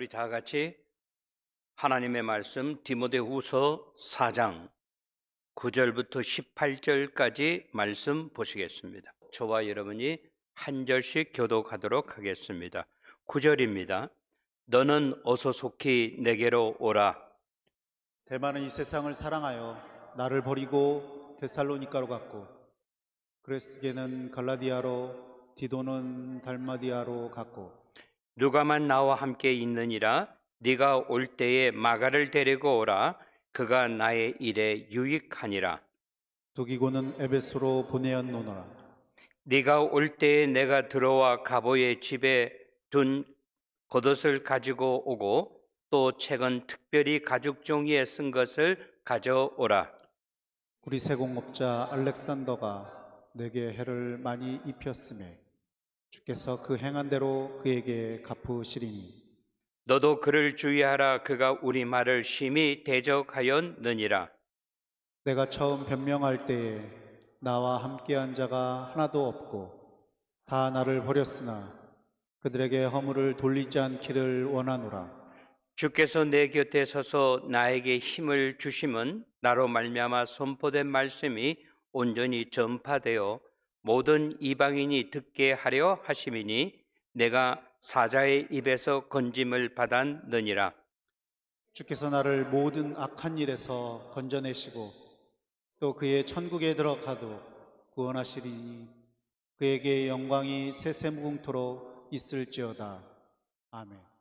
우리 다 같이 하나님의 말씀 디모데후서 4장 9절부터 18절까지 말씀 보시겠습니다. 저와 여러분이 한 절씩 교독하도록 하겠습니다. 9절입니다. 너는 어서 속히 내게로 오라. 대만은 이 세상을 사랑하여 나를 버리고 데살로니가로 갔고, 그레스게는 갈라디아로, 디도는 달마디아로 갔고, 누가만 나와 함께 있느니라. 네가 올 때에 마가를 데리고 오라. 그가 나의 일에 유익하니라. 두기고는 에베소로 보내었노라. 네가 올 때에 내가 들어와 가보의 집에 둔 겉옷을 가지고 오고 또 책은 특별히 가죽 종이에 쓴 것을 가져오라. 우리 세공업자 알렉산더가 내게 해를 많이 입혔음에 주께서 그 행한 대로 그에게 갚으시리니, 너도 그를 주의하라. 그가 우리 말을 심히 대적하였느니라. 내가 처음 변명할 때에 나와 함께한 자가 하나도 없고 다 나를 버렸으나 그들에게 허물을 돌리지 않기를 원하노라. 주께서 내 곁에 서서 나에게 힘을 주심은 나로 말미암아 선포된 말씀이 온전히 전파되어 모든 이방인이 듣게 하려 하심이니 내가 사자의 입에서 건짐을 받았느니라. 주께서 나를 모든 악한 일에서 건져내시고 또 그의 천국에 들어가도 구원하시리니 그에게 영광이 세세무궁토록 있을지어다. 아멘.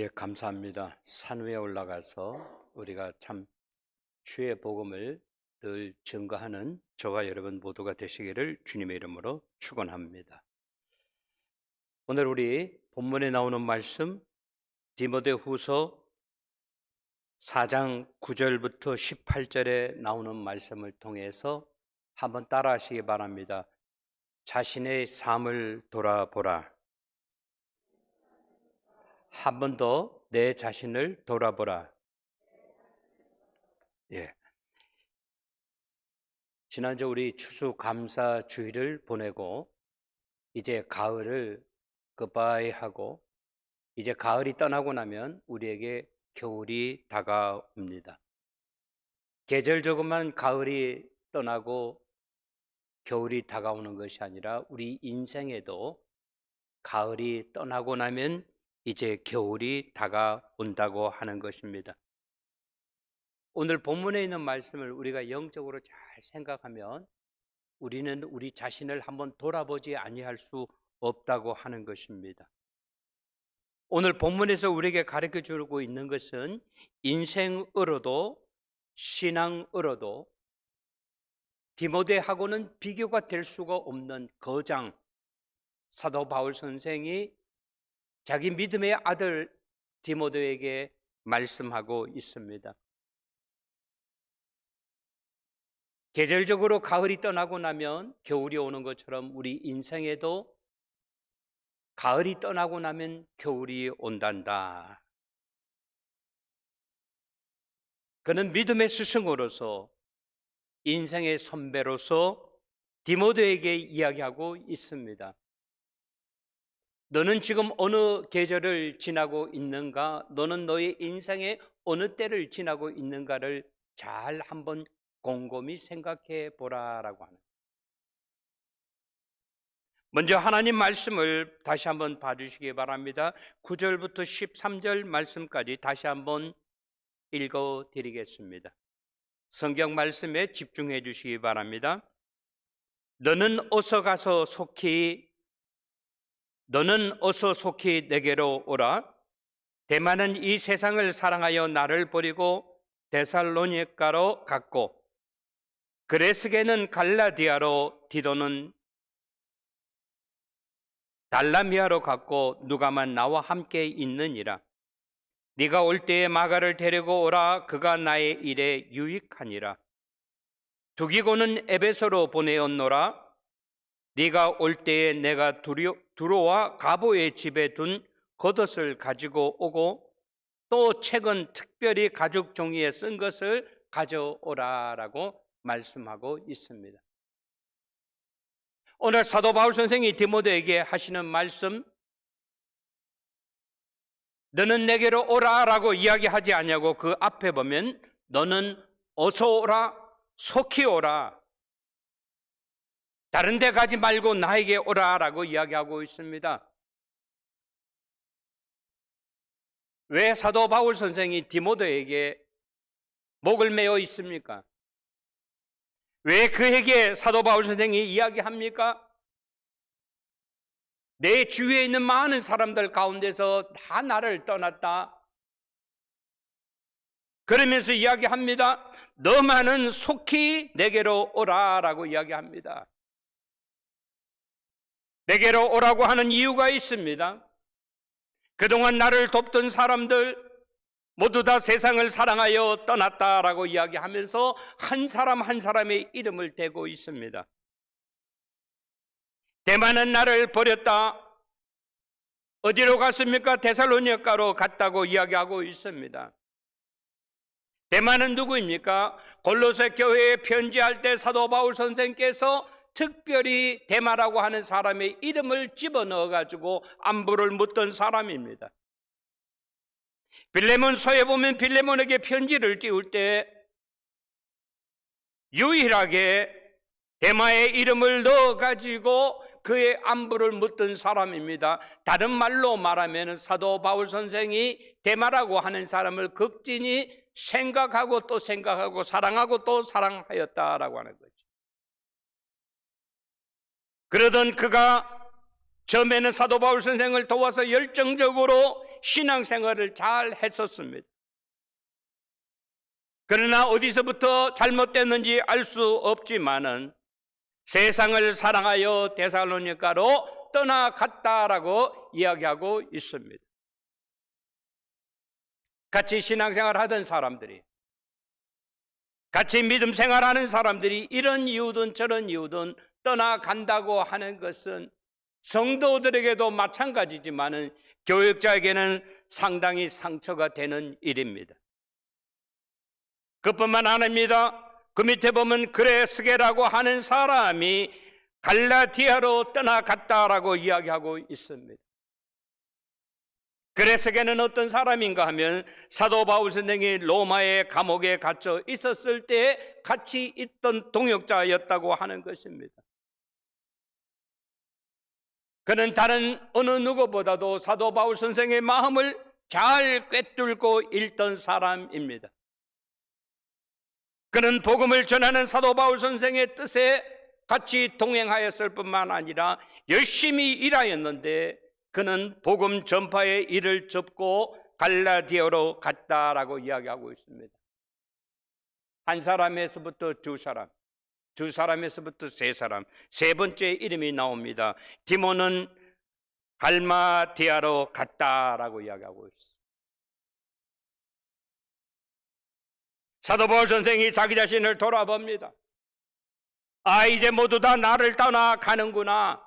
예, 감사합니다. 산 위에 올라가서 우리가 참 주의 복음을 늘 증거하는 저와 여러분 모두가 되시기를 주님의 이름으로 축원합니다. 오늘 우리 본문에 나오는 말씀 디모데후서 4장 9절부터 18절에 나오는 말씀을 통해서 한번 따라하시기 바랍니다. 자신의 삶을 돌아보라. 한 번 더 내 자신을 돌아보라. 예. 지난주 우리 추수감사주의를 보내고 이제 가을을 굿바이하고 이제 가을이 떠나고 나면 우리에게 겨울이 다가옵니다. 계절적으로만 가을이 떠나고 겨울이 다가오는 것이 아니라 우리 인생에도 가을이 떠나고 나면 이제 겨울이 다가온다고 하는 것입니다. 오늘 본문에 있는 말씀을 우리가 영적으로 잘 생각하면 우리는 우리 자신을 한번 돌아보지 아니할 수 없다고 하는 것입니다. 오늘 본문에서 우리에게 가르쳐 주고 있는 것은 인생으로도 신앙으로도 디모데하고는 비교가 될 수가 없는 거장 사도 바울 선생이 자기 믿음의 아들 디모데에게 말씀하고 있습니다. 계절적으로 가을이 떠나고 나면 겨울이 오는 것처럼 우리 인생에도 가을이 떠나고 나면 겨울이 온단다. 그는 믿음의 스승으로서 인생의 선배로서 디모데에게 이야기하고 있습니다. 너는 지금 어느 계절을 지나고 있는가? 너는 너의 인생의 어느 때를 지나고 있는가를 잘 한번 곰곰이 생각해 보라라고 하는. 먼저 하나님 말씀을 다시 한번 봐주시기 바랍니다. 9절부터 13절 말씀까지 다시 한번 읽어드리겠습니다. 성경 말씀에 집중해 주시기 바랍니다. 너는 어서 속히 내게로 오라. 대만은 이 세상을 사랑하여 나를 버리고 데살로니가로 갔고 그레스게는 갈라디아로 디도는 달라미아로 갔고 누가만 나와 함께 있느니라. 네가 올 때에 마가를 데리고 오라. 그가 나의 일에 유익하니라. 두기고는 에베소로 보내었노라. 네가 올 때에 내가 두로와 가보의 집에 둔 겉옷을 가지고 오고 또 책은 특별히 가죽 종이에 쓴 것을 가져오라라고 말씀하고 있습니다. 오늘 사도 바울 선생이 디모데에게 하시는 말씀, 너는 내게로 오라라고 이야기하지 않냐고 그 앞에 보면 너는 어서 오라, 속히 오라, 다른 데 가지 말고 나에게 오라라고 이야기하고 있습니다. 왜 사도 바울 선생이 디모데에게 목을 메어 있습니까? 왜 그에게 사도 바울 선생이 이야기합니까? 내 주위에 있는 많은 사람들 가운데서 다 나를 떠났다. 그러면서 이야기합니다. 너만은 속히 내게로 오라라고 이야기합니다. 내게로 오라고 하는 이유가 있습니다. 그동안 나를 돕던 사람들 모두 다 세상을 사랑하여 떠났다라고 이야기하면서 한 사람 한 사람의 이름을 대고 있습니다. 대만은 나를 버렸다. 어디로 갔습니까? 데살로니가로 갔다고 이야기하고 있습니다. 대만은 누구입니까? 골로새 교회에 편지할 때 사도 바울 선생께서 특별히 대마라고 하는 사람의 이름을 집어넣어가지고 안부를 묻던 사람입니다. 빌레몬서에 보면 빌레몬에게 편지를 띄울 때 유일하게 대마의 이름을 넣어가지고 그의 안부를 묻던 사람입니다. 다른 말로 말하면 사도 바울 선생이 대마라고 하는 사람을 극진히 생각하고 또 생각하고 사랑하고 또 사랑하였다라고 하는 거죠. 그러던 그가 처음에는 사도 바울 선생을 도와서 열정적으로 신앙생활을 잘 했었습니다. 그러나 어디서부터 잘못됐는지 알 수 없지만은 세상을 사랑하여 데살로니가로 떠나갔다라고 이야기하고 있습니다. 같이 신앙생활 하던 사람들이, 같이 믿음 생활하는 사람들이 이런 이유든 저런 이유든 떠나간다고 하는 것은 성도들에게도 마찬가지지만은 교역자에게는 상당히 상처가 되는 일입니다. 그뿐만 아닙니다. 그 밑에 보면 그레스게라고 하는 사람이 갈라디아로 떠나갔다라고 이야기하고 있습니다. 그레스게는 어떤 사람인가 하면 사도 바울 선생이 로마의 감옥에 갇혀 있었을 때 같이 있던 동역자였다고 하는 것입니다. 그는 다른 어느 누구보다도 사도 바울 선생의 마음을 잘 꿰뚫고 읽던 사람입니다. 그는 복음을 전하는 사도 바울 선생의 뜻에 같이 동행하였을 뿐만 아니라 열심히 일하였는데 그는 복음 전파의 일을 접고 갈라디아로 갔다라고 이야기하고 있습니다. 한 사람에서부터 두 사람, 두 사람에서부터 세 사람, 세 번째 이름이 나옵니다. 디모는 갈마디아로 갔다라고 이야기하고 있습니다. 사도 바울 선생이 자기 자신을 돌아봅니다. 아, 이제 모두 다 나를 떠나가는구나.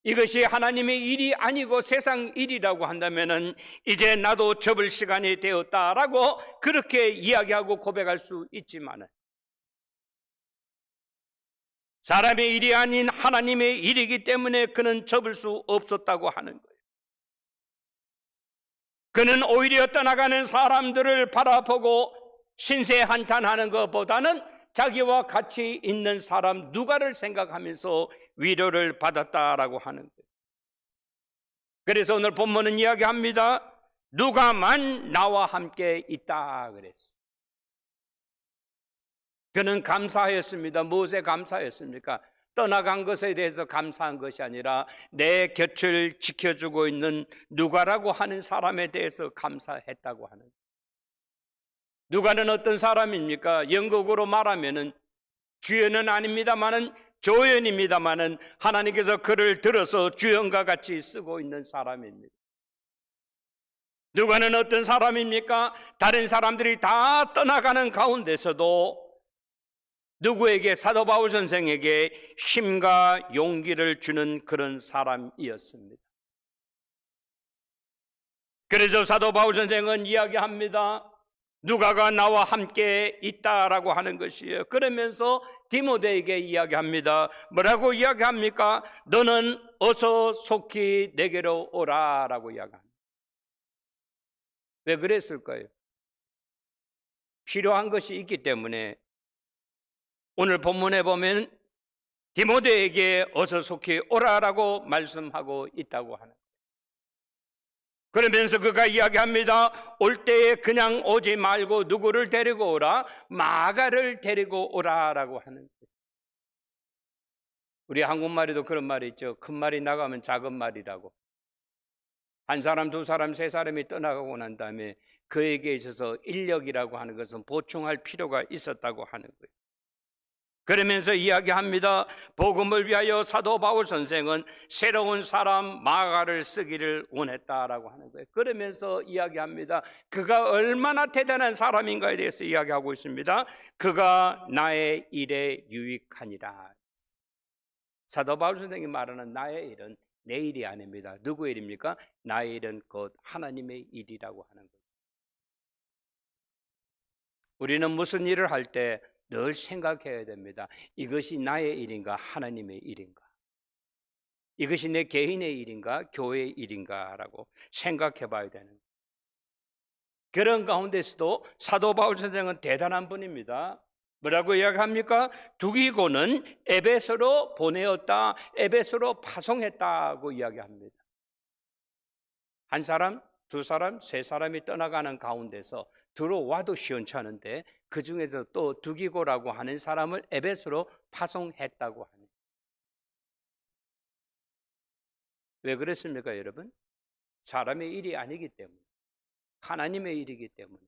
이것이 하나님의 일이 아니고 세상 일이라고 한다면은 이제 나도 접을 시간이 되었다라고 그렇게 이야기하고 고백할 수 있지만은 사람의 일이 아닌 하나님의 일이기 때문에 그는 접을 수 없었다고 하는 거예요. 그는 오히려 떠나가는 사람들을 바라보고 신세 한탄하는 것보다는 자기와 같이 있는 사람 누가를 생각하면서 위로를 받았다라고 하는 거예요. 그래서 오늘 본문은 이야기합니다. 누가만 나와 함께 있다 그랬어요. 그는 감사하였습니다. 무엇에 감사했습니까? 떠나간 것에 대해서 감사한 것이 아니라 내 곁을 지켜주고 있는 누가라고 하는 사람에 대해서 감사했다고 하는 거예요. 누가는 어떤 사람입니까? 영국으로 말하면은 주연은 아닙니다만은 조연입니다만은 하나님께서 그를 들어서 주연과 같이 쓰고 있는 사람입니다. 누가는 어떤 사람입니까? 다른 사람들이 다 떠나가는 가운데서도 누구에게? 사도 바울 선생에게 힘과 용기를 주는 그런 사람이었습니다. 그래서 사도 바울 선생은 이야기합니다. 누가가 나와 함께 있다라고 하는 것이에요. 그러면서 디모데에게 이야기합니다. 뭐라고 이야기합니까? 너는 어서 속히 내게로 오라라고 이야기합니다. 왜 그랬을까요? 필요한 것이 있기 때문에 오늘 본문에 보면 디모데에게 어서 속히 오라라고 말씀하고 있다고 하는 거예요. 그러면서 그가 이야기합니다. 올 때에 그냥 오지 말고 누구를 데리고 오라? 마가를 데리고 오라라고 하는 거예요. 우리 한국말에도 그런 말이 있죠. 큰 말이 나가면 작은 말이라고. 한 사람, 두 사람, 세 사람이 떠나가고 난 다음에 그에게 있어서 인력이라고 하는 것은 보충할 필요가 있었다고 하는 거예요. 그러면서 이야기합니다. 복음을 위하여 사도 바울 선생은 새로운 사람 마가를 쓰기를 원했다라고 하는 거예요. 그러면서 이야기합니다. 그가 얼마나 대단한 사람인가에 대해서 이야기하고 있습니다. 그가 나의 일에 유익하니라. 사도 바울 선생이 말하는 나의 일은 내 일이 아닙니다. 누구의 일입니까? 나의 일은 곧 하나님의 일이라고 하는 거예요. 우리는 무슨 일을 할 때 늘 생각해야 됩니다. 이것이 나의 일인가 하나님의 일인가? 이것이 내 개인의 일인가 교회의 일인가라고 생각해 봐야 되는 거예요. 그런 가운데서도 사도 바울 선생은 대단한 분입니다. 뭐라고 이야기합니까? 두기고는 에베소로 보내었다, 에베소로 파송했다고 이야기합니다. 한 사람, 두 사람, 세 사람이 떠나가는 가운데서 들어와도 시원찮은데 그 중에서 또 두기고라고 하는 사람을 에베소로 파송했다고 합니다. 왜 그랬습니까, 여러분? 사람의 일이 아니기 때문에, 하나님의 일이기 때문에.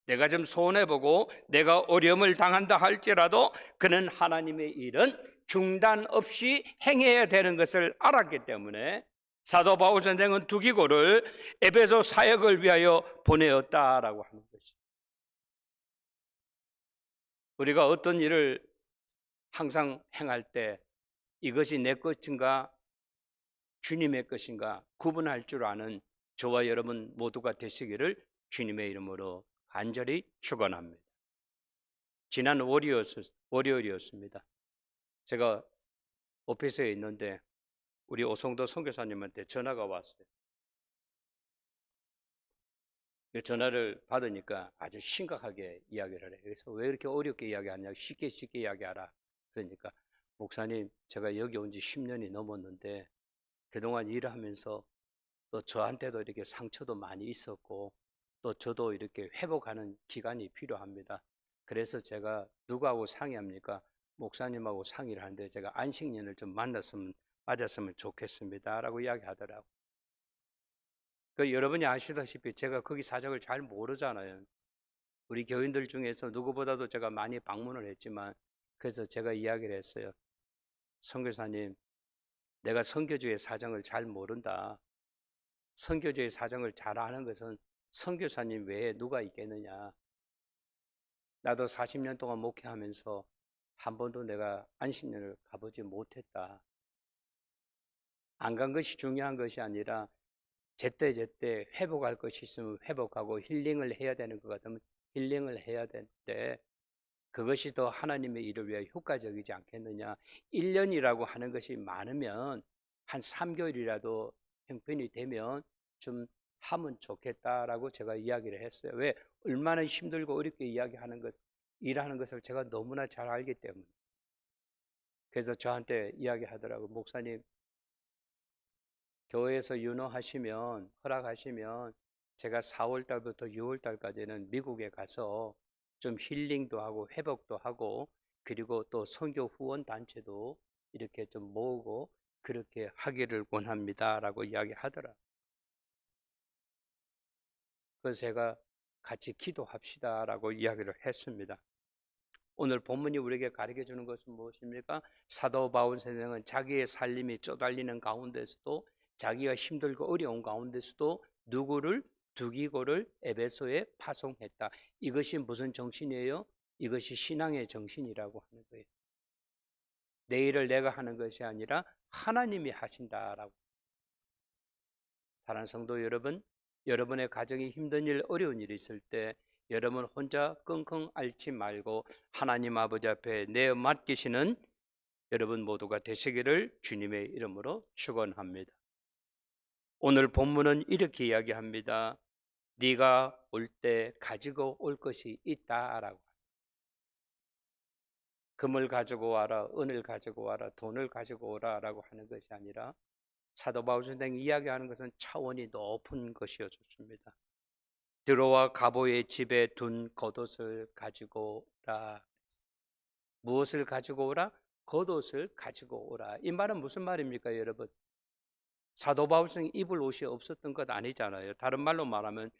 내가 좀 손해보고 내가 어려움을 당한다 할지라도 그는 하나님의 일은 중단 없이 행해야 되는 것을 알았기 때문에 사도 바울 선생은 두기고를 에베소 사역을 위하여 보내었다라고 하는 것입니다. 우리가 어떤 일을 항상 행할 때 이것이 내 것인가 주님의 것인가 구분할 줄 아는 저와 여러분 모두가 되시기를 주님의 이름으로 간절히 축원합니다. 지난 월요일이었습니다. 제가 오피스에 있는데 우리 오성도 선교사님한테 전화가 왔어요. 그 전화를 받으니까 아주 심각하게 이야기를 해요. 그래서 왜 이렇게 어렵게 이야기하냐, 쉽게 이야기하라. 그러니까 목사님, 제가 여기 온 지 10년이 넘었는데 그동안 일하면서 또 저한테도 이렇게 상처도 많이 있었고 또 저도 이렇게 회복하는 기간이 필요합니다. 그래서 제가 누구하고 상의합니까? 목사님하고 상의를 하는데 제가 안식년을 좀 맞았으면 좋겠습니다. 라고 이야기하더라고요. 여러분이 아시다시피 제가 거기 사정을 잘 모르잖아요. 우리 교인들 중에서 누구보다도 제가 많이 방문을 했지만 그래서 제가 이야기를 했어요. 선교사님, 내가 선교주의 사정을 잘 모른다. 선교주의 사정을 잘 아는 것은 선교사님 외에 누가 있겠느냐. 나도 40년 동안 목회하면서 한 번도 내가 안식년을 가보지 못했다. 안 간 것이 중요한 것이 아니라 제때 회복할 것이 있으면 회복하고 힐링을 해야 되는 것 같으면 힐링을 해야 되는데 그것이 더 하나님의 일을 위해 효과적이지 않겠느냐. 1년이라고 하는 것이 많으면 한 3개월이라도 형편이 되면 좀 하면 좋겠다라고 제가 이야기를 했어요. 왜? 얼마나 힘들고 어렵게 일하는 것을 제가 너무나 잘 알기 때문에. 그래서 저한테 이야기하더라고요. 목사님, 교회에서 허락하시면 제가 4월 달부터 6월 달까지는 미국에 가서 좀 힐링도 하고 회복도 하고 그리고 또 선교 후원 단체도 이렇게 좀 모으고 그렇게 하기를 원합니다라고 이야기하더라. 그래서 제가 같이 기도합시다라고 이야기를 했습니다. 오늘 본문이 우리에게 가르쳐 주는 것은 무엇입니까? 사도 바울 선생은 자기의 살림이 쪼달리는 가운데서도 자기가 힘들고 어려운 가운데서도 누구를 두기고를 에베소에 파송했다. 이것이 무슨 정신이에요? 이것이 신앙의 정신이라고 하는 거예요. 내 일을 내가 하는 것이 아니라 하나님이 하신다라고. 사랑하는 성도 여러분, 여러분의 가정이 힘든 일, 어려운 일이 있을 때 여러분 혼자 끙끙 앓지 말고 하나님 아버지 앞에 내어 맡기시는 여러분 모두가 되시기를 주님의 이름으로 축원합니다. 오늘 본문은 이렇게 이야기합니다. 네가 올 때 가지고 올 것이 있다라고. 금을 가지고 와라, 은을 가지고 와라, 돈을 가지고 오라라고 하는 것이 아니라 사도 바울 선생이 이야기하는 것은 차원이 높은 것이었습니다. 드로와 가보의 집에 둔 겉옷을 가지고 오라. 무엇을 가지고 오라? 겉옷을 가지고 오라. 이 말은 무슨 말입니까, 여러분? 사도 바울성이 입을 옷이 없었던 것 아니잖아요. 다른 말로 말하면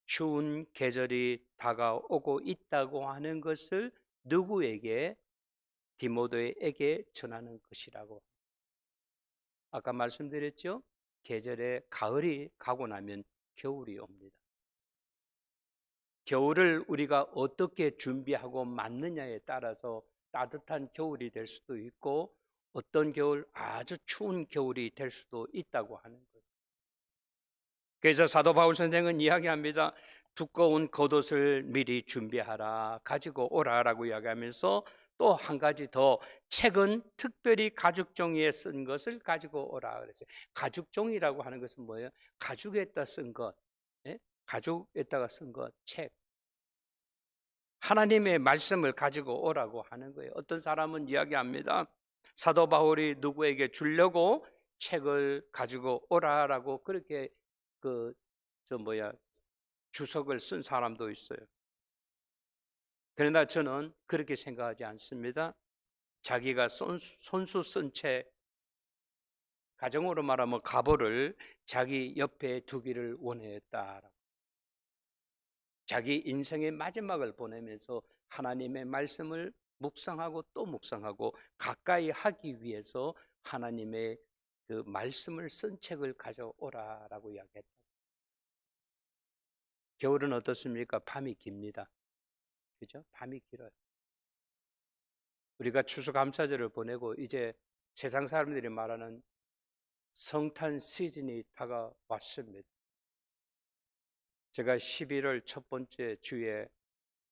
추운 계절이 다가오고 있다고 하는 것을 누구에게? 디모데에게 전하는 것이라고. 아까 말씀드렸죠? 계절에 가을이 가고 나면 겨울이 옵니다. 겨울을 우리가 어떻게 준비하고 맞느냐에 따라서 따뜻한 겨울이 될 수도 있고 어떤 겨울, 아주 추운 겨울이 될 수도 있다고 하는 거예요. 그래서 사도 바울 선생은 이야기합니다. 두꺼운 겉옷을 미리 준비하라, 가지고 오라라고 이야기하면서 또 한 가지 더, 책은 특별히 가죽 종이에 쓴 것을 가지고 오라 그랬어요. 가죽 종이라고 하는 것은 뭐예요? 가죽에다 쓴 것, 가죽에다가 쓴 것, 책. 하나님의 말씀을 가지고 오라고 하는 거예요. 어떤 사람은 이야기합니다. 사도 바울이 누구에게 주려고 책을 가지고 오라라고 그렇게 주석을 쓴 사람도 있어요. 그러나 저는 그렇게 생각하지 않습니다. 자기가 손수 쓴 책, 가정으로 말하면 가보를 자기 옆에 두기를 원했다. 자기 인생의 마지막을 보내면서 하나님의 말씀을 묵상하고 또 묵상하고 가까이 하기 위해서 하나님의 그 말씀을 쓴 책을 가져오라라고 이야기했다. 겨울은 어떻습니까? 밤이 깁니다. 그죠? 밤이 길어요. 우리가 추수감사절을 보내고 이제 세상 사람들이 말하는 성탄 시즌이 다가왔습니다. 제가 11월 첫 번째 주에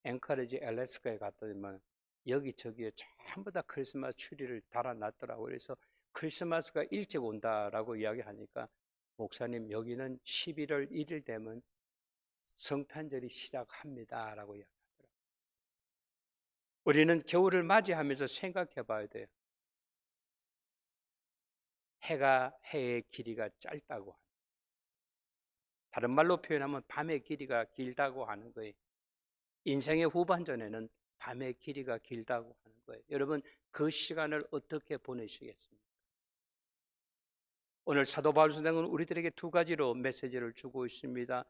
앵커리지 알래스카에 갔더니만 여기저기에 전부 다 크리스마스 추리를 달아놨더라고요. 그래서 크리스마스가 일찍 온다라고 이야기하니까 목사님 여기는 11월 1일 되면 성탄절이 시작합니다라고 이야기하더라고요. 우리는 겨울을 맞이하면서 생각해 봐야 돼요. 해의 길이가 짧다고 합니다. 다른 말로 표현하면 밤의 길이가 길다고 하는 거예요. 인생의 후반전에는 밤의 길이가 길다고 하는 거예요. 여러분, 그 시간을 어떻게 보내시겠습니까? 오늘 사도 바울 선생은 우리들에게 두 가지로 메시지를 주고 있습니다.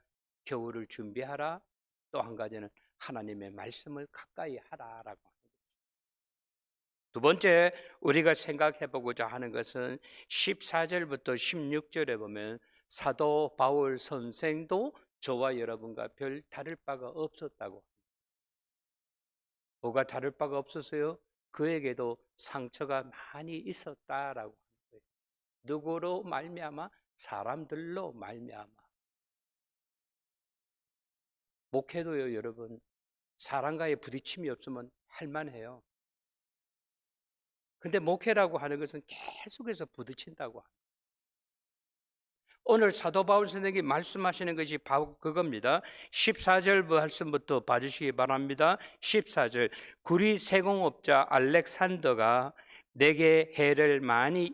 겨울을 준비하라. 또 한 가지는 하나님의 말씀을 가까이 하라라고 하는 거죠. 두 번째 우리가 생각해 보고자 하는 것은 14절부터 16절에 보면 사도 바울 선생도 저와 여러분과 별 다를 바가 없었다고. 뭐가 다를 바가 없었어요? 그에게도 상처가 많이 있었다라고 하는 거예요. 누구로 말미암아? 사람들로 말미암아. 목회도요, 여러분, 사람과의 부딪힘이 없으면 할만해요. 근데 목회라고 하는 것은 계속해서 부딪힌다고 합니다. 오늘 사도 바울 선생님이 말씀하시는 것이 바로 그겁니다. 14절 말씀부터 봐주시기 바랍니다. 14절, 구리 세공업자 알렉산더가 내게 해를 많이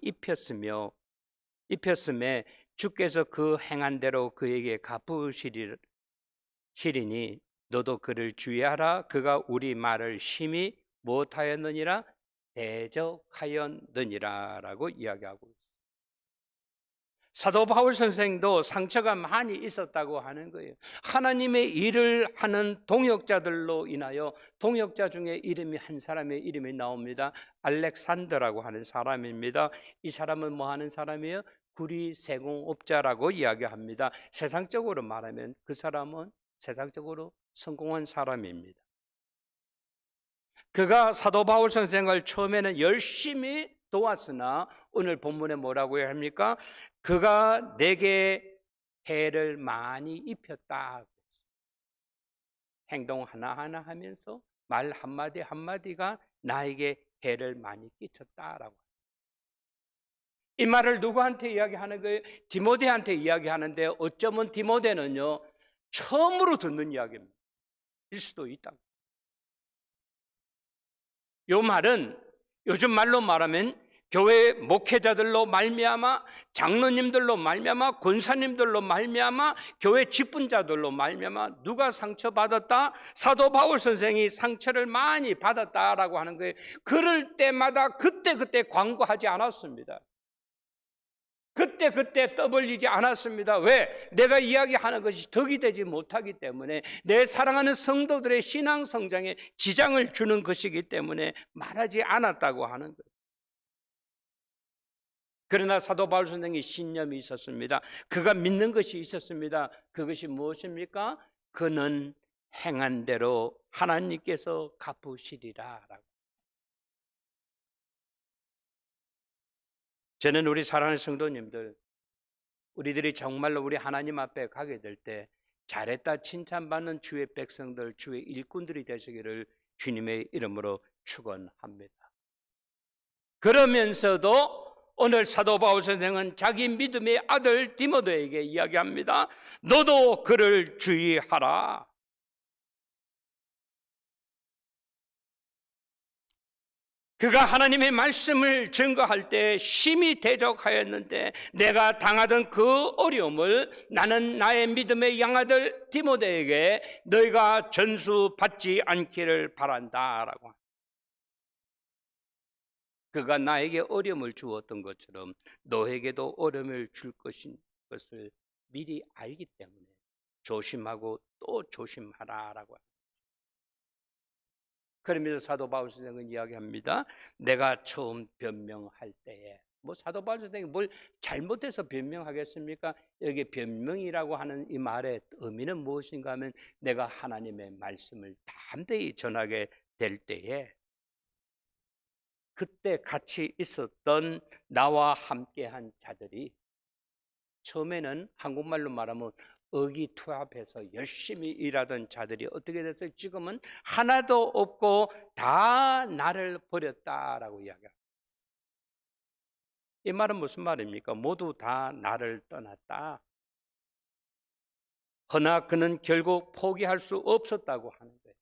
입혔음에 주께서 그 행한 대로 그에게 갚으시리니 너도 그를 주의하라. 그가 우리 말을 심히 무엇하였느니라? 대적하였느니라 라고 이야기하고 있습니다. 사도 바울 선생도 상처가 많이 있었다고 하는 거예요. 하나님의 일을 하는 동역자들로 인하여 동역자 중에 이름이 한 사람의 이름이 나옵니다. 알렉산더라고 하는 사람입니다. 이 사람은 뭐 하는 사람이에요? 구리 세공업자라고 이야기합니다. 세상적으로 말하면 그 사람은 세상적으로 성공한 사람입니다. 그가 사도 바울 선생을 처음에는 열심히 도왔으나 오늘 본문에 뭐라고 합니까? 그가 내게 해를 많이 입혔다. 행동 하나하나 하면서 말 한마디 한마디가 나에게 해를 많이 끼쳤다라고. 이 말을 누구한테 이야기하는 거예요? 디모데한테 이야기하는데 어쩌면 디모데는요 처음으로 듣는 이야기입니다. 일 수도 있다. 이 말은 요즘 말로 말하면 교회 목회자들로 말미암아, 장로님들로 말미암아, 권사님들로 말미암아, 교회 직분자들로 말미암아 누가 상처받았다? 사도 바울 선생이 상처를 많이 받았다라고 하는 거예요. 그럴 때마다 그때 광고하지 않았습니다. 그때 떠벌리지 않았습니다. 왜? 내가 이야기하는 것이 덕이 되지 못하기 때문에, 내 사랑하는 성도들의 신앙 성장에 지장을 주는 것이기 때문에 말하지 않았다고 하는 거예요. 그러나 사도 바울 선생이 신념이 있었습니다. 그가 믿는 것이 있었습니다. 그것이 무엇입니까? 그는 행한 대로 하나님께서 갚으시리라라고. 저는 우리 사랑하는 성도님들, 우리들이 정말로 우리 하나님 앞에 가게 될 때 잘했다 칭찬받는 주의 백성들, 주의 일꾼들이 되시기를 주님의 이름으로 축원합니다. 그러면서도 오늘 사도 바울 선생은 자기 믿음의 아들 디모데에게 이야기합니다. 너도 그를 주의하라. 그가 하나님의 말씀을 증거할 때 심히 대적하였는데 내가 당하던 그 어려움을 나는 나의 믿음의 양아들 디모데에게 너희가 전수받지 않기를 바란다라고. 그가 나에게 어려움을 주었던 것처럼 너에게도 어려움을 줄 것을 미리 알기 때문에 조심하고 또 조심하라라고. 그러면서 사도 바울 선생은 이야기합니다. 내가 처음 변명할 때에, 뭐 사도 바울 선생이 뭘 잘못해서 변명하겠습니까? 여기 변명이라고 하는 이 말의 의미는 무엇인가 하면 내가 하나님의 말씀을 담대히 전하게 될 때에 그때 같이 있었던 나와 함께한 자들이 처음에는 한국말로 말하면 의기투합해서 열심히 일하던 자들이 어떻게 됐어요? 지금은 하나도 없고 다 나를 버렸다라고 이야기합니다. 이 말은 무슨 말입니까? 모두 다 나를 떠났다. 허나 그는 결국 포기할 수 없었다고 하는 거예요.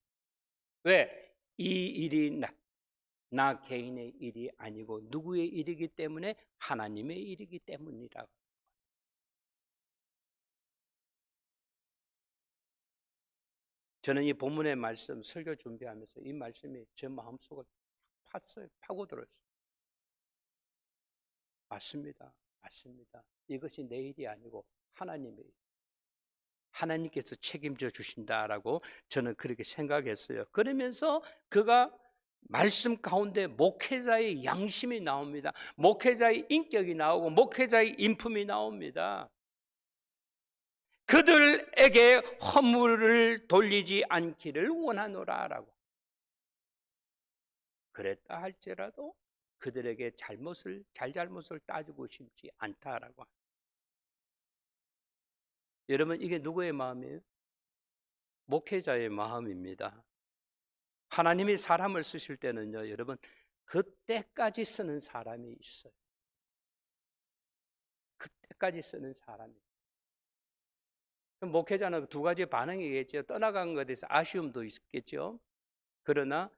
왜? 이 일이 나 개인의 일이 아니고 누구의 일이기 때문에? 하나님의 일이기 때문이라고. 저는 이 본문의 말씀 설교 준비하면서 이 말씀이 제 마음속을 팠어요. 파고들었어요. 맞습니다. 맞습니다. 이것이 내 일이 아니고 하나님의 일. 하나님께서 책임져 주신다라고 저는 그렇게 생각했어요. 그러면서 그가 말씀 가운데 목회자의 양심이 나옵니다. 목회자의 인격이 나오고 목회자의 인품이 나옵니다. 그들에게 허물을 돌리지 않기를 원하노라라고. 그랬다 할지라도 그들에게 잘잘못을 따지고 싶지 않다라고. 여러분, 이게 누구의 마음이에요? 목회자의 마음입니다. 하나님이 사람을 쓰실 때는요, 여러분, 그때까지 쓰는 사람이 있어요. 그때까지 쓰는 사람이. 목회자는 두 가지 반응이겠죠. 떠나간 것에 대해서 아쉬움도 있겠죠. 그러나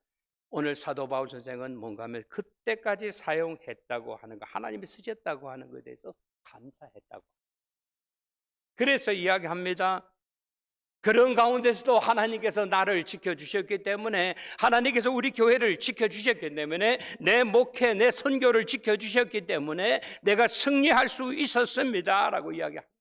오늘 사도 바울 선생은 뭔가 하면 그때까지 사용했다고 하는 거, 하나님이 쓰셨다고 하는 것에 대해서 감사했다고. 그래서 이야기합니다. 그런 가운데서도 하나님께서 나를 지켜주셨기 때문에, 하나님께서 우리 교회를 지켜주셨기 때문에, 내 목회, 내 선교를 지켜주셨기 때문에 내가 승리할 수 있었습니다 라고 이야기합니다.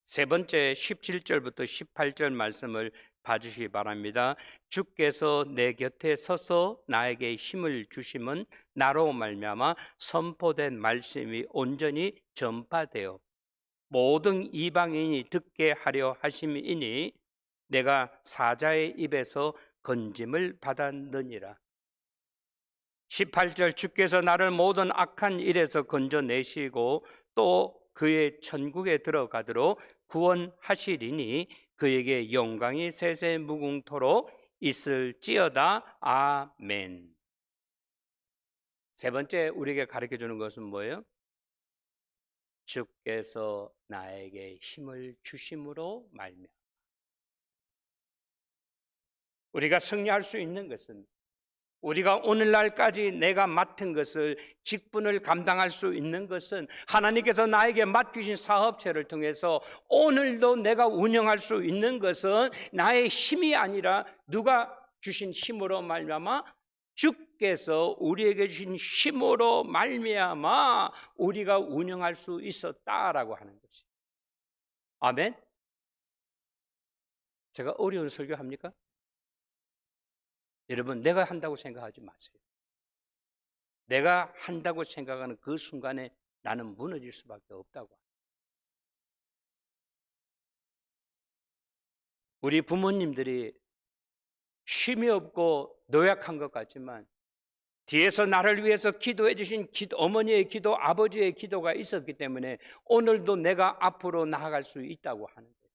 세 번째 17절부터 18절 말씀을 봐주시기 바랍니다. 주께서 내 곁에 서서 나에게 힘을 주심은 나로 말미암아 선포된 말씀이 온전히 전파되어 모든 이방인이 듣게 하려 하심이니 내가 사자의 입에서 건짐을 받았느니라. 18절 주께서 나를 모든 악한 일에서 건져내시고 또 그의 천국에 들어가도록 구원하시리니 그에게 영광이 세세 무궁토록 있을지어다. 아멘. 세 번째 우리에게 가르쳐주는 것은 뭐예요? 주께서 나에게 힘을 주심으로 말미암아. 우리가 승리할 수 있는 것은, 우리가 오늘날까지 내가 맡은 것을, 직분을 감당할 수 있는 것은 하나님께서 나에게 맡기신 사업체를 통해서 오늘도 내가 운영할 수 있는 것은 나의 힘이 아니라 누가 주신 힘으로 말미암아, 주께서 우리에게 주신 힘으로 말미암아 우리가 운영할 수 있었다라고 하는 것이. 아멘. 제가 어려운 설교합니까? 여러분, 내가 한다고 생각하지 마세요. 내가 한다고 생각하는 그 순간에 나는 무너질 수밖에 없다고. 우리 부모님들이 힘이 없고 노약한 것 같지만 뒤에서 나를 위해서 기도해 주신 어머니의 기도, 아버지의 기도가 있었기 때문에 오늘도 내가 앞으로 나아갈 수 있다고 하는 거예요.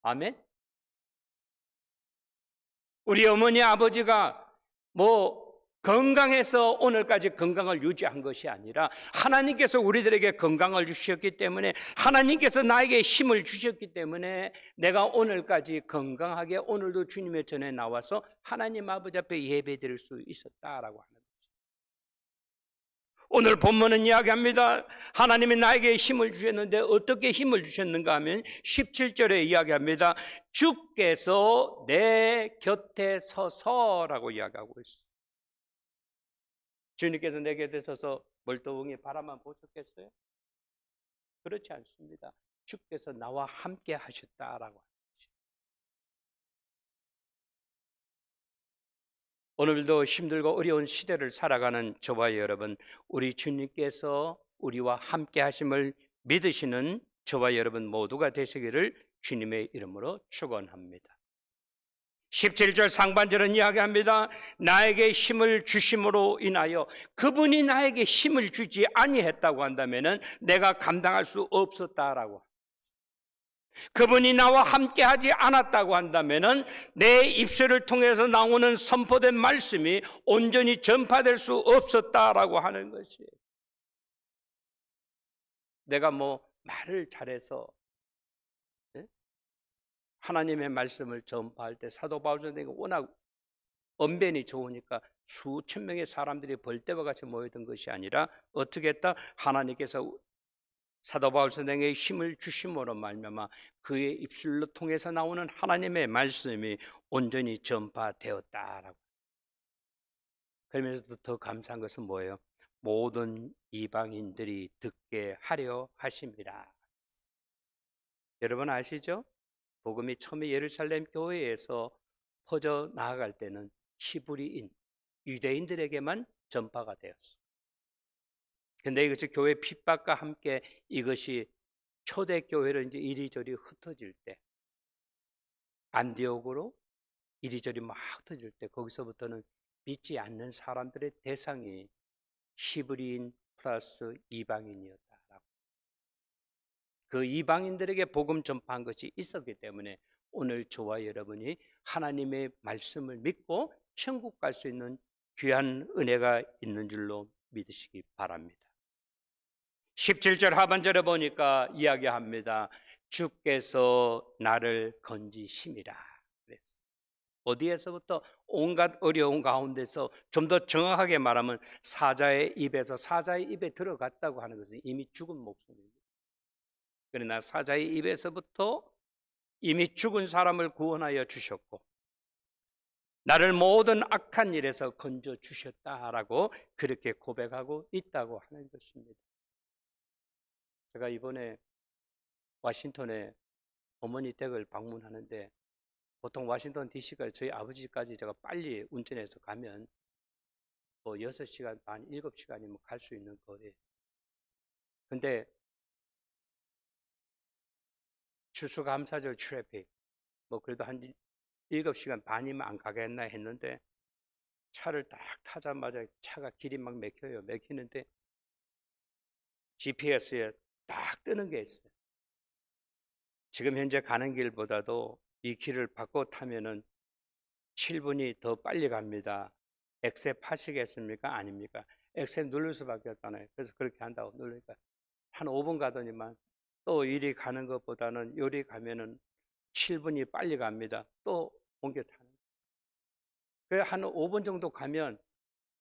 아멘. 우리 어머니 아버지가 건강해서 오늘까지 건강을 유지한 것이 아니라 하나님께서 우리들에게 건강을 주셨기 때문에, 하나님께서 나에게 힘을 주셨기 때문에 내가 오늘까지 건강하게 오늘도 주님의 전에 나와서 하나님 아버지 앞에 예배드릴 수 있었다라고 하는 거죠. 오늘 본문은 이야기합니다. 하나님이 나에게 힘을 주셨는데 어떻게 힘을 주셨는가 하면 17절에 이야기합니다. 주께서 내 곁에 서서라고 이야기하고 있어요. 주님께서 내 곁에 서서 멀뚱히 바라만 보셨겠어요? 그렇지 않습니다. 주께서 나와 함께 하셨다라고 하는 거죠. 오늘도 힘들고 어려운 시대를 살아가는 저와 여러분, 우리 주님께서 우리와 함께 하심을 믿으시는 저와 여러분 모두가 되시기를 주님의 이름으로 축원합니다. 17절 상반절은 이야기합니다. 나에게 힘을 주심으로 인하여, 그분이 나에게 힘을 주지 아니했다고 한다면은 내가 감당할 수 없었다라고. 그분이 나와 함께하지 않았다고 한다면은 내 입술을 통해서 나오는 선포된 말씀이 온전히 전파될 수 없었다라고 하는 것이에요. 내가 뭐 말을 잘해서 하나님의 말씀을 전파할 때 사도 바울 선생이 워낙 언변이 좋으니까 수천 명의 사람들이 벌떼와 같이 모이던 것이 아니라 어떻게 했다? 하나님께서 사도 바울 선생에게 힘을 주심으로 말미암아 그의 입술로 통해서 나오는 하나님의 말씀이 온전히 전파되었다라고. 그러면서도 더 감사한 것은 뭐예요? 모든 이방인들이 듣게 하려 하심이라. 여러분 아시죠? 복음이 처음에 예루살렘 교회에서 퍼져 나아갈 때는 히브리인, 유대인들에게만 전파가 되었어요. 근데 이것이 교회 핍박과 함께 이것이 초대교회로 이제 이리저리 흩어질 때, 안디옥으로 이리저리 막 흩어질 때, 거기서부터는 믿지 않는 사람들의 대상이 히브리인 플러스 이방인이었다라고. 그 이방인들에게 복음 전파한 것이 있었기 때문에 오늘 저와 여러분이 하나님의 말씀을 믿고 천국 갈 수 있는 귀한 은혜가 있는 줄로 믿으시기 바랍니다. 17절 하반절에 보니까 이야기합니다. 주께서 나를 건지심이라. 그랬어요. 어디에서부터? 온갖 어려운 가운데서 좀 더 정확하게 말하면 사자의 입에 들어갔다고 하는 것은 이미 죽은 목숨입니다. 그러나 사자의 입에서부터 이미 죽은 사람을 구원하여 주셨고 나를 모든 악한 일에서 건져 주셨다라고 그렇게 고백하고 있다고 하는 것입니다. 제가 이번에 워싱턴에 어머니 댁을 방문하는데 보통 워싱턴 DC까지 저희 아버지까지 제가 빨리 운전해서 가면 뭐 6시간 반, 7시간이면 갈 수 있는 거리예요. 근데 추수감사절 트래픽 뭐 그래도 한 7시간 반이면 안 가겠나 했는데 차를 딱 타자마자 차가 길이 막 막히는데 GPS에 딱 뜨는 게 있어요. 지금 현재 가는 길보다도 이 길을 바꿔 타면은 7분이 더 빨리 갑니다. 엑셉 하시겠습니까? 아닙니까? 엑셉 누를 수밖에 없잖아요. 그래서 그렇게 한다고 누르니까 한 5분 가더니만 또 이리 가는 것보다는 요리 가면은 7분이 빨리 갑니다. 또 옮겨 타는. 그래 한 5분 정도 가면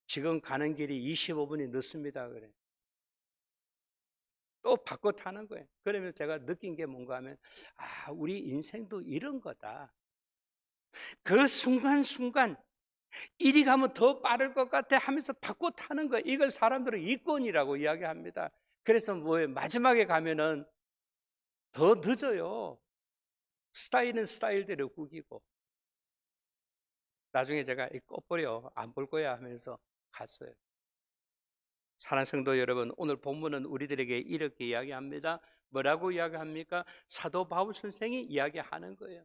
지금 가는 길이 25분이 늦습니다. 그래. 또 바꿔 타는 거예요. 그러면서 제가 느낀 게 뭔가 하면 우리 인생도 이런 거다. 그 순간순간 이리 가면 더 빠를 것 같아 하면서 바꿔 타는 거예요. 이걸 사람들은 이권이라고 이야기합니다. 그래서 뭐예요? 마지막에 가면은 더 늦어요. 스타일은 스타일대로 구기고. 나중에 제가 꺼버려 안 볼 거야 하면서 갔어요. 사랑하는 성도 여러분, 오늘 본문은 우리들에게 이렇게 이야기합니다. 뭐라고 이야기합니까? 사도 바울 선생이 이야기하는 거예요.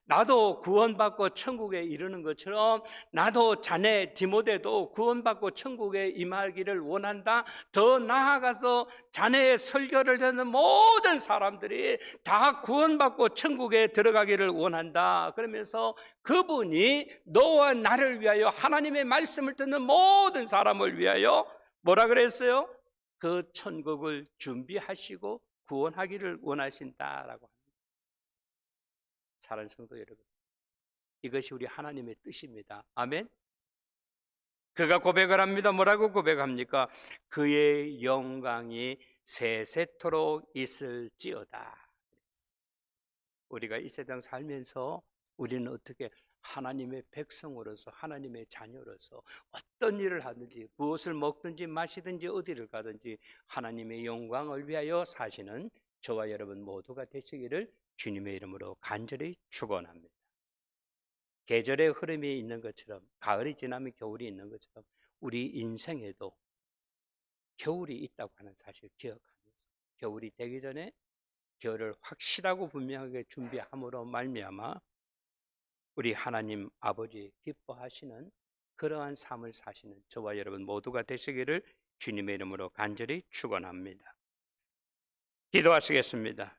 나도 구원받고 천국에 이르는 것처럼 나도 자네 디모데도 구원받고 천국에 임하기를 원한다. 더 나아가서 자네의 설교를 듣는 모든 사람들이 다 구원받고 천국에 들어가기를 원한다. 그러면서 그분이 너와 나를 위하여 하나님의 말씀을 듣는 모든 사람을 위하여 뭐라 그랬어요? 그 천국을 준비하시고 구원하기를 원하신다라고. 사랑하는 성도 여러분, 이것이 우리 하나님의 뜻입니다. 아멘. 그가 고백을 합니다. 뭐라고 고백합니까? 그의 영광이 세세토록 있을지어다. 우리가 이 세상 살면서 우리는 어떻게 하나님의 백성으로서 하나님의 자녀로서 어떤 일을 하든지 무엇을 먹든지 마시든지 어디를 가든지 하나님의 영광을 위하여 사시는 저와 여러분 모두가 되시기를 주님의 이름으로 간절히 축원합니다. 계절의 흐름이 있는 것처럼 가을이 지나면 겨울이 있는 것처럼 우리 인생에도 겨울이 있다고 하는 사실을 기억하면서 겨울이 되기 전에 겨울을 확실하고 분명하게 준비함으로 말미암아 우리 하나님 아버지 기뻐하시는 그러한 삶을 사시는 저와 여러분 모두가 되시기를 주님의 이름으로 간절히 축원합니다. 기도하시겠습니다.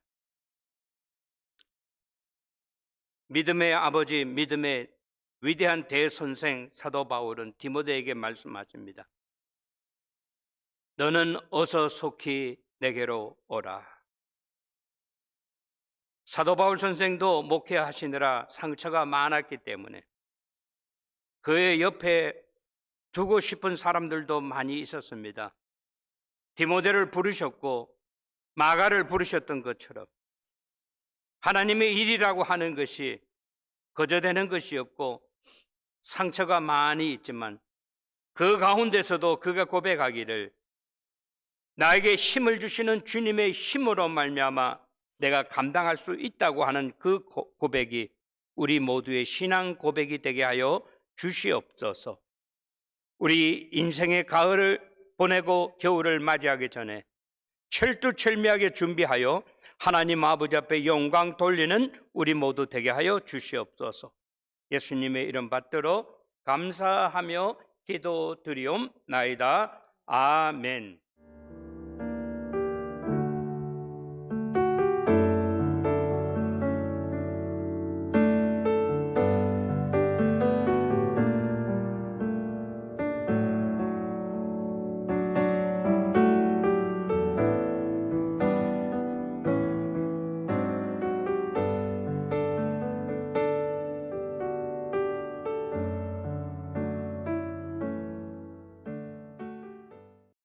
믿음의 아버지, 믿음의 위대한 대선생 사도 바울은 디모데에게 말씀하십니다. 너는 어서 속히 내게로 오라. 사도 바울 선생도 목회하시느라 상처가 많았기 때문에 그의 옆에 두고 싶은 사람들도 많이 있었습니다. 디모데를 부르셨고 마가를 부르셨던 것처럼 하나님의 일이라고 하는 것이 거저되는 것이 없고 상처가 많이 있지만 그 가운데서도 그가 고백하기를 나에게 힘을 주시는 주님의 힘으로 말미암아 내가 감당할 수 있다고 하는 그 고백이 우리 모두의 신앙 고백이 되게 하여 주시옵소서. 우리 인생의 가을을 보내고 겨울을 맞이하기 전에 철두철미하게 준비하여 하나님 아버지 앞에 영광 돌리는 우리 모두 되게 하여 주시옵소서. 예수님의 이름 받들어 감사하며 기도드리옵나이다. 아멘.